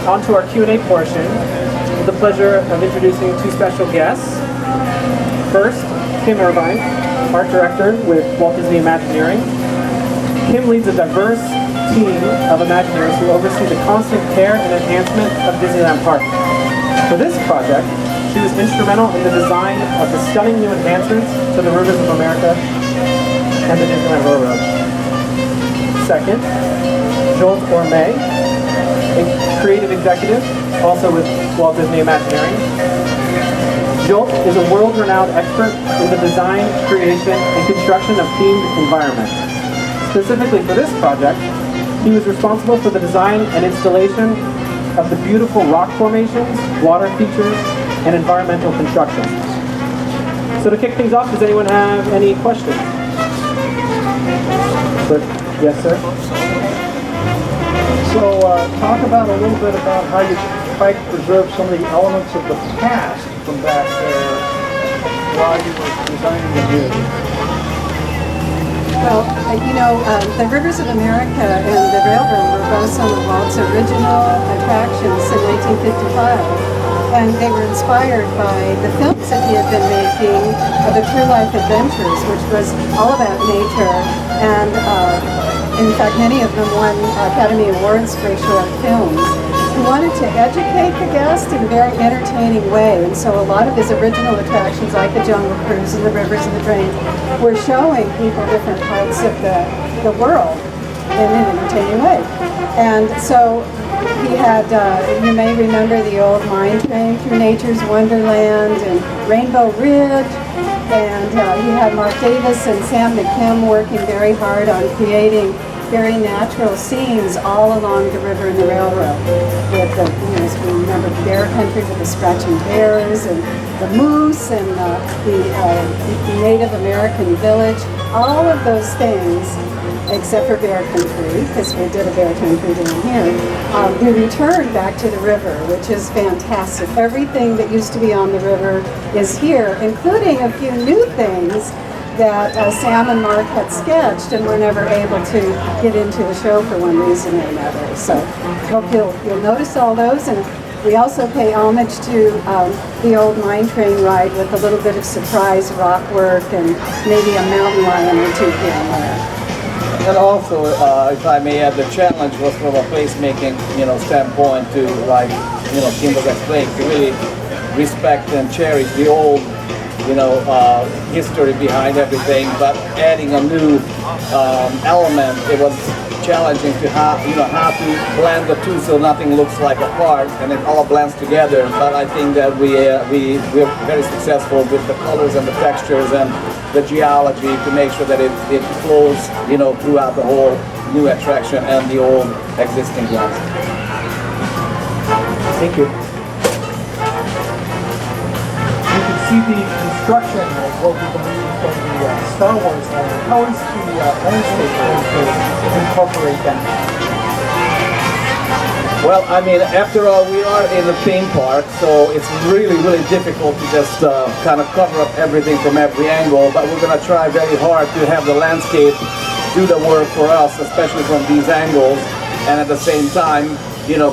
on to our Q&A portion. With the pleasure of introducing two special guests. First, Kim Irvine, Art Director with Walt Disney Imagineering. Kim leads a diverse team of Imagineers who oversee the constant care and enhancement of Disneyland Park. For this project, she was instrumental in the design of the stunning new enhancements to the Rivers of America and the Disneyland Railroad. Second, Zsolt Hormay, a creative executive, also with Walt Disney Imagineering. Zsolt is a world-renowned expert in the design, creation, and construction of themed environments. Specifically for this project, he was responsible for the design and installation of the beautiful rock formations, water features, and environmental construction. So to kick things off, does anyone have any questions? Yes, sir? So talk about a little bit about how you try to preserve some of the elements of the past from back there while you were designing the new. Well, the Rivers of America and the Railroad were both some of Walt's original attractions in 1955. And they were inspired by the films that he had been making of the True Life Adventures, which was all about nature. And in fact, many of them won Academy Awards for short films. He wanted to educate the guest in a very entertaining way, and so a lot of his original attractions, like the Jungle Cruise and the Rivers and the Trains, were showing people different parts of the world in an entertaining way. And so he had, you may remember the old mine train through Nature's Wonderland and Rainbow Ridge, and he had Mark Davis and Sam McKim working very hard on creating very natural scenes all along the river and the railroad. With the, as we remember, the bear country with the scratching bears and the moose and the Native American village, all of those things, except for bear country, because we did a bear country down here, we returned back to the river, which is fantastic. Everything that used to be on the river is here, including a few new things that Sam and Mark had sketched and were never able to get into the show for one reason or another. So hope you'll notice all those. And we also pay homage to the old mine train ride with a little bit of surprise rock work and maybe a mountain lion or two here and there. And also, if I may add, the challenge was from a placemaking, standpoint to, like, Kim was explaining, to really respect and cherish the old, history behind everything, but adding a new element, it was challenging to how to blend the two so nothing looks like a part and it all blends together. But I think that we're very successful with the colors and the textures and the geology to make sure that it flows, throughout the whole new attraction and the old existing ones. Thank you. You can see the construction of what we believe is going to be Star Wars land. How is the landscape going to incorporate that? Well, I mean, after all, we are in a theme park, so it's really, really difficult to just kind of cover up everything from every angle, but we're going to try very hard to have the landscape do the work for us, especially from these angles, and at the same time,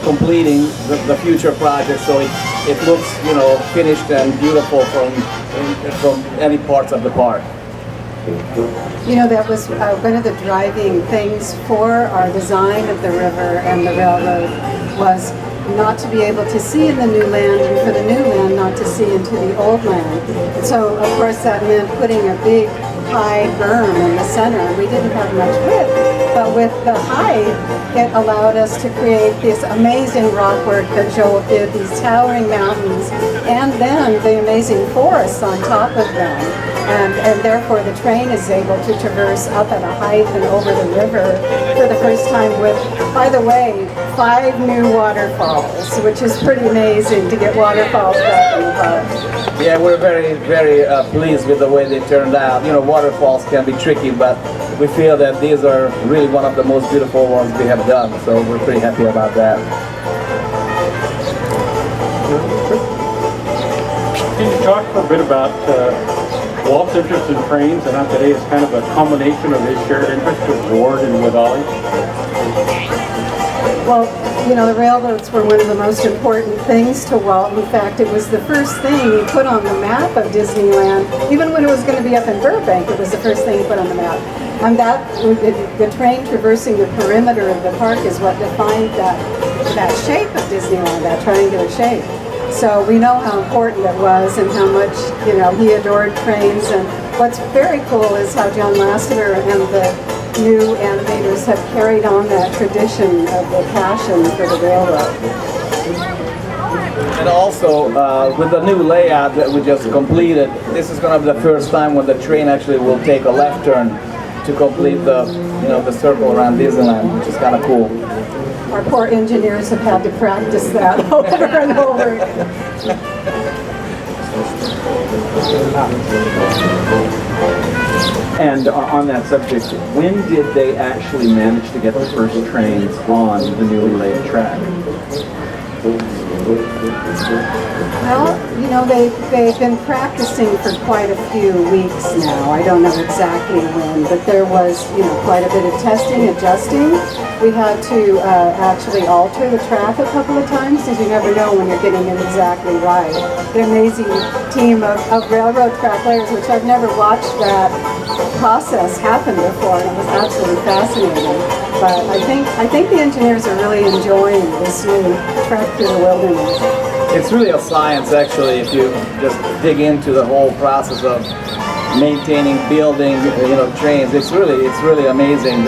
completing the future project so it looks, finished and beautiful from any parts of the park. That was one of the driving things for our design of the river and the railroad was not to be able to see in the new land and for the new land not to see into the old land. So of course that meant putting a big high berm in the center. We didn't have much width, but with the height it allowed us to create this amazing rock work that Zsolt did, these towering mountains, and then the amazing forests on top of them. And therefore the train is able to traverse up at a height and over the river for the first time with, by the way, 5 new waterfalls, which is pretty amazing to get waterfalls back in the park. Yeah, we're very, very pleased with the way they turned out. Waterfalls can be tricky, but we feel that these are really one of the most beautiful ones we have done, so we're pretty happy about that. Can you talk a bit about Walt's interest in trains, and how today is kind of a combination of his shared interest with Ward and with Ollie? Well, you know, the railroads were one of the most important things to Walt. In fact, it was the first thing he put on the map of Disneyland. Even when it was going to be up in Burbank, it was the first thing he put on the map. And that, the train traversing the perimeter of the park is what defined that shape of Disneyland, that triangular shape. So we know how important it was and how much, you know, he adored trains. And what's very cool is how John Lasseter and the new animators have carried on that tradition of the passion for the railroad. And also, with the new layout that we just completed, this is going to be the first time when the train actually will take a left turn to complete the, you know, the circle around Disneyland, which is kind of cool. Our poor engineers have had to practice that over and over again. And on that subject, when did they actually manage to get the first trains on the newly laid track? Well, you know, they've been practicing for quite a few weeks now. I don't know exactly when, but there was, you know, quite a bit of testing, adjusting. We had to actually alter the track a couple of times because you never know when you're getting it exactly right. An amazing team of railroad track players, which I've never watched that process happen before, and it was absolutely fascinating. But I think the engineers are really enjoying this new trek through the wilderness. It's really a science, actually, if you just dig into the whole process of maintaining, building, you know, trains. It's really amazing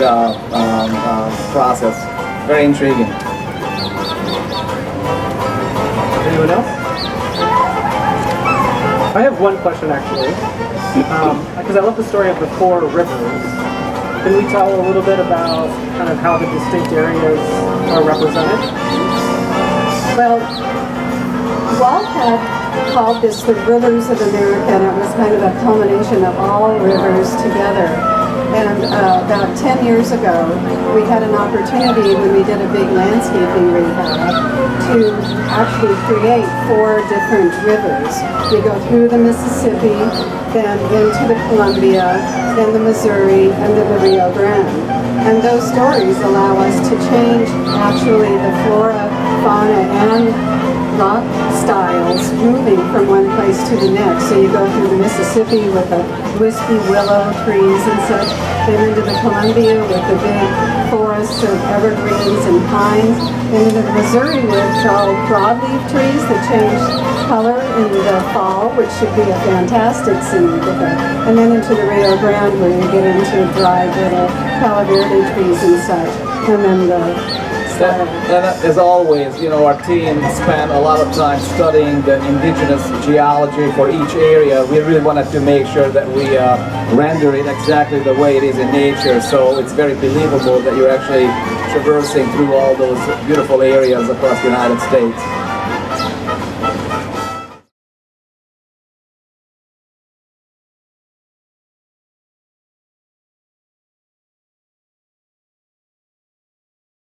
process. Very intriguing. Anyone else? I have one question actually, because I love the story of the four rivers. Can we tell a little bit about kind of how the distinct areas are represented? Well, Walt had called this the Rivers of America, and it was kind of a culmination of all rivers together. And about 10 years ago, we had an opportunity when we did a big landscaping rehab to actually create 4 different rivers. We go through the Mississippi, then into the Columbia, then the Missouri, and then the Rio Grande. And those stories allow us to change actually the flora, fauna, and rock styles moving from one place to the next. So you go through the Mississippi with the wispy willow trees and such, then into the Columbia with the big forests of evergreens and pines, and into the Missouri with all broadleaf trees that change color in the fall, which should be a fantastic scene with it. And then into the Rio Grande where you get into dry little Palo Verde trees and such. And then the And as always, you know, our team spent a lot of time studying the indigenous geology for each area. We really wanted to make sure that we render it exactly the way it is in nature, so it's very believable that you're actually traversing through all those beautiful areas across the United States.